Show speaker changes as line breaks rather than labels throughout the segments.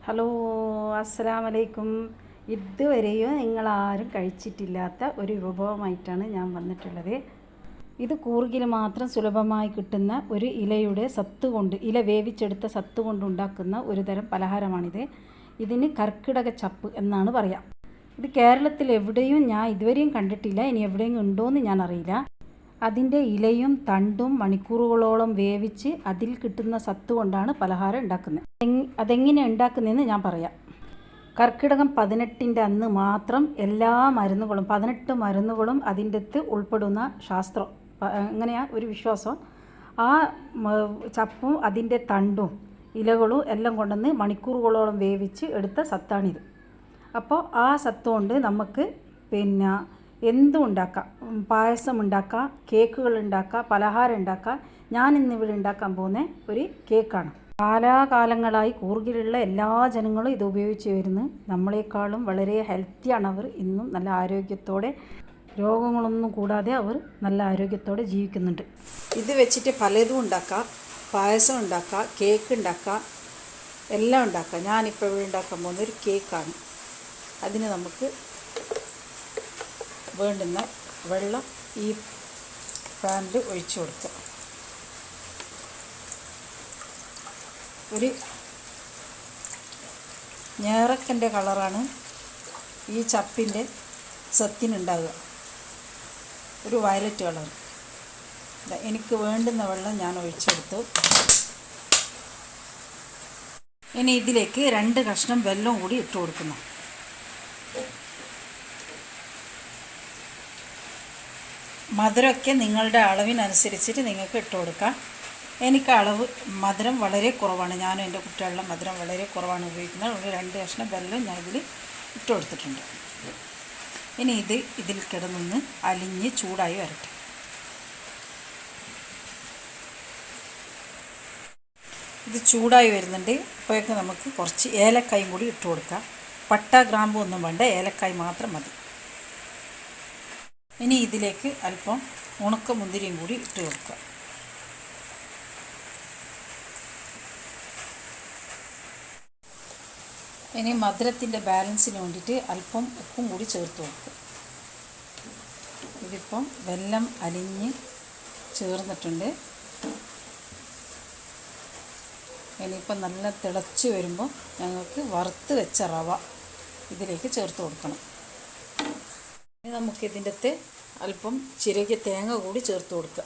Hello, അസ്സലാമു അലൈക്കും. ഇതുവരെയും നിങ്ങളാരും കഴിച്ചിട്ടില്ലാത്ത ഒരു വിഭവമായിട്ടാണ് ഞാൻ വന്നിട്ടുള്ളത്. ഇത് കൂർഗിൽ മാത്രം സുലഭമായി കിട്ടുന്ന ഒരു ഇലയുടെ സത്ത് കൊണ്ട്, ഇല വേവിച്ചെടുത്ത സത്ത് കൊണ്ട് ഉണ്ടാക്കുന്ന ഒരു തരം പലഹാരമാണിത്. ഇതിന് കർക്കിടക ചപ്പ് എന്നാണ് പറയുക. ഇത് കേരളത്തിൽ എവിടെയും ഞാൻ ഇതുവരെയും കണ്ടിട്ടില്ല. ഇനി എവിടെയും ഉണ്ടോയെന്ന് ഞാൻ അറിയില്ല. അതിൻ്റെ ഇലയും തണ്ടും മണിക്കൂറുകളോളം വേവിച്ച് അതിൽ കിട്ടുന്ന സത്ത് കൊണ്ടാണ് പലഹാരം ഉണ്ടാക്കുന്നത്. അതെങ്ങനെ ഉണ്ടാക്കുന്നതെന്ന് ഞാൻ പറയാം. കർക്കിടകം 18-ൻ്റെ അന്ന് മാത്രം എല്ലാ മരുന്നുകളും 18 മരുന്നുകളും അതിൻ്റെ അകത്ത് ഉൾപ്പെടുന്ന ശാസ്ത്രം, അങ്ങനെയാണ് ഒരു വിശ്വാസം. ആ ചപ്പും അതിൻ്റെ തണ്ടും ഇലകളും എല്ലാം കൊണ്ടുവന്ന് മണിക്കൂറുകളോളം വേവിച്ച് എടുത്ത സത്താണിത്. അപ്പോൾ ആ സത്ത് കൊണ്ട് നമുക്ക് എന്തും ഉണ്ടാക്കാം. പായസം ഉണ്ടാക്കാം, കേക്കുകൾ ഉണ്ടാക്കാം, പലഹാരം ഉണ്ടാക്കാം. ഞാനിന്നിവിടെ ഉണ്ടാക്കാൻ പോകുന്ന ഒരു കേക്കാണ്. കാലാകാലങ്ങളായി കൂർഗിലുള്ള എല്ലാ ജനങ്ങളും ഇത് ഉപയോഗിച്ച് വരുന്നു. നമ്മളെക്കാളും വളരെ ഹെൽത്തിയാണ് അവർ. ഇന്നും നല്ല ആരോഗ്യത്തോടെ, രോഗങ്ങളൊന്നും കൂടാതെ അവർ നല്ല ആരോഗ്യത്തോടെ ജീവിക്കുന്നുണ്ട്. ഇത് വെച്ചിട്ട് പലതും ഉണ്ടാക്കാം. പായസം ഉണ്ടാക്കാം, കേക്ക് ഉണ്ടാക്കാം, എല്ലാം ഉണ്ടാക്കാം. ഞാനിപ്പോൾ ഇവിടെ ഉണ്ടാക്കാൻ പോകുന്ന ഒരു കേക്കാണ്. അതിന് നമുക്ക് വേണ്ടുന്ന വെള്ളം ഈ പാനിൽ ഒഴിച്ചു കൊടുക്കുക. ഒരു ഞേറക്കൻ്റെ കളറാണ് ഈ ചപ്പിൻ്റെ സത്തിനുണ്ടാകുക, ഒരു വയലറ്റ് കളർ. എനിക്ക് വേണ്ടുന്ന വെള്ളം ഞാൻ ഒഴിച്ചെടുത്തു. ഇനി ഇതിലേക്ക് 2 കഷ്ണം വെല്ലം കൂടി ഇട്ട് കൊടുക്കുന്നു. മധുരമൊക്കെ നിങ്ങളുടെ അളവിനനുസരിച്ചിട്ട് നിങ്ങൾക്ക് ഇട്ട് കൊടുക്കാം. എനിക്ക് മധുരം വളരെ കുറവാണ്. ഞാനും എൻ്റെ കുട്ടികളുടെ മധുരം വളരെ കുറവാണ് ഉപയോഗിക്കുന്നത്. ഒരു 2 കഷ്ണം വെല്ലം ഞാൻ ഇതിൽ ഇട്ട് കൊടുത്തിട്ടുണ്ട്. ഇനി ഇതിൽ കിടന്നൊന്ന് അലിഞ്ഞ് ചൂടായി വരട്ടെ. ഇത് ചൂടായി വരുന്നുണ്ട്. അപ്പോഴൊക്കെ നമുക്ക് കുറച്ച് ഏലക്കായും കൂടി ഇട്ട് കൊടുക്കാം. പട്ട ഗ്രാമ്പു ഒന്നും വേണ്ട, ഏലക്കായ് മാത്രം മതി. ഇനി ഇതിലേക്ക് അല്പം ഉണക്കമുന്തിരിയും കൂടി ഇട്ട് കൊടുക്കുക. ഇനി മധുരത്തിൻ്റെ ബാലൻസിന് വേണ്ടിയിട്ട് അല്പം ഉപ്പും കൂടി ചേർത്ത് കൊടുക്കുക. ഇതിപ്പം വെല്ലം അലിഞ്ഞ് ചേർന്നിട്ടുണ്ട്. ഇനിയിപ്പം നല്ല തിളച്ച് വരുമ്പോൾ ഞങ്ങൾക്ക് വറുത്ത് വെച്ച റവ ഇതിലേക്ക് ചേർത്ത് കൊടുക്കണം. ഇനി നമുക്കിതിൻ്റെ അകത്ത് അല്പം ചിരകിയ തേങ്ങ കൂടി ചേർത്ത് കൊടുക്കുക.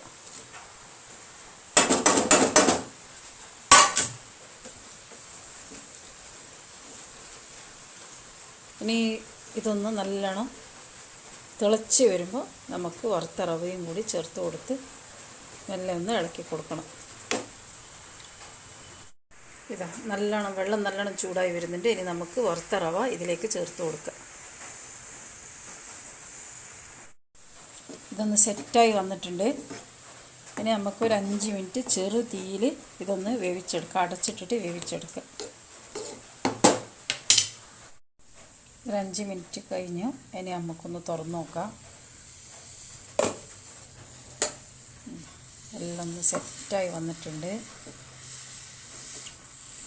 ഇനി ഇതൊന്ന് നല്ലോണം തിളച്ച് വരുമ്പോൾ നമുക്ക് വറുത്ത റവയും കൂടി ചേർത്ത് കൊടുത്ത് നല്ല ഒന്ന് ഇളക്കി കൊടുക്കണം. നല്ലോണം വെള്ളം നല്ലോണം ചൂടായി വരുന്നുണ്ട്. ഇനി നമുക്ക് വറുത്ത റവ ഇതിലേക്ക് ചേർത്ത് കൊടുക്കുക. ഇതൊന്ന് സെറ്റായി വന്നിട്ടുണ്ട്. ഇനി നമുക്കൊരു 5 മിനിറ്റ് ചെറു തീയിൽ ഇതൊന്ന് വേവിച്ചെടുക്കുക. അടച്ചിട്ടിട്ട് വേവിച്ചെടുക്കുക. ഒരു 5 മിനിറ്റ് കഴിഞ്ഞു. ഇനി നമുക്കൊന്ന് തുറന്ന് നോക്കാം. എല്ലാം ഒന്ന് സെറ്റായി വന്നിട്ടുണ്ട്.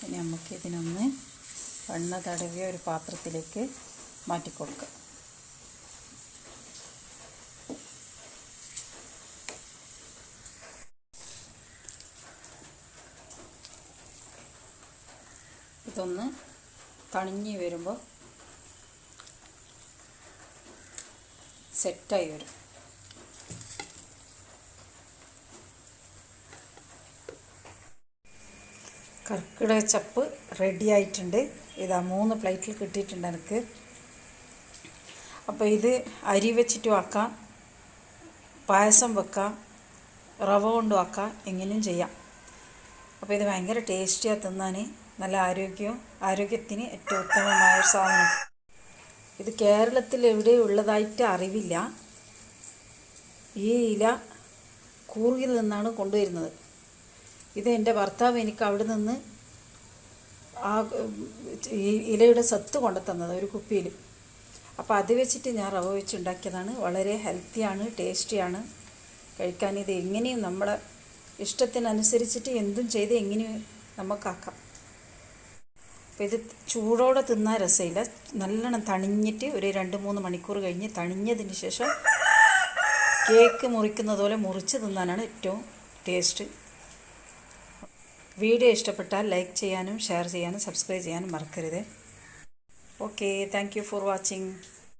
ഇനി നമുക്ക് ഇതിനൊന്ന് എണ്ണ തടവിയ ഒരു പാത്രത്തിലേക്ക് മാറ്റിക്കൊടുക്കാം. ഇതൊന്ന് തണിഞ്ഞ് വരുമ്പോൾ സെറ്റായി വരും. കർക്കിടക ചപ്പ് റെഡി ആയിട്ടുണ്ട്. ഇതാ 3 പ്ലേറ്റിൽ കിട്ടിയിട്ടുണ്ട് എനിക്ക്. അപ്പോൾ ഇത് അരി വെച്ചിട്ട് ആക്കാം, പായസം വെക്കാം, റവ കൊണ്ട് ആക്കാം, എങ്ങനെയും ചെയ്യാം. അപ്പോൾ ഇത് ഭയങ്കര ടേസ്റ്റിയാണ് തിന്നാൻ. നല്ല ആരോഗ്യത്തിന് ഏറ്റവും ഉത്തമമായ ഒരു സാധനം. ഇത് കേരളത്തിൽ എവിടെയും ഉള്ളതായിട്ട് അറിവില്ല. ഈ ഇല കൂർഗിൽ നിന്നാണ് കൊണ്ടുവരുന്നത്. ഇത് എൻ്റെ ഭർത്താവ് എനിക്ക് അവിടെ നിന്ന് ആ ഇലയുടെ സത്ത് കൊണ്ടു തന്നത് ഒരു കുപ്പിയിൽ. അപ്പോൾ അത് വെച്ചിട്ട് ഞാൻ റവ വെച്ചുണ്ടാക്കിയതാണ്. വളരെ ഹെൽത്തിയാണ്, ടേസ്റ്റിയാണ് കഴിക്കാൻ. ഇത് എങ്ങനെയും നമ്മളെ ഇഷ്ടത്തിനനുസരിച്ചിട്ട് എന്തും ചെയ്ത് എങ്ങനെയും നമുക്കാക്കാം. അപ്പോൾ ഇത് ചൂടോടെ തിന്നാൻ രസമില്ല, നല്ലോണം തണിഞ്ഞിട്ട് ഒരു 2-3 മണിക്കൂർ കഴിഞ്ഞ് തണിഞ്ഞതിന് ശേഷം കേക്ക് മുറിക്കുന്നത് പോലെ മുറിച്ച് തിന്നാനാണ് ഏറ്റവും ടേസ്റ്റ്. വീഡിയോ ഇഷ്ടപ്പെട്ടാൽ ലൈക്ക് ചെയ്യാനും ഷെയർ ചെയ്യാനും സബ്സ്ക്രൈബ് ചെയ്യാനും മറക്കരുത്. Okay, thank you for watching.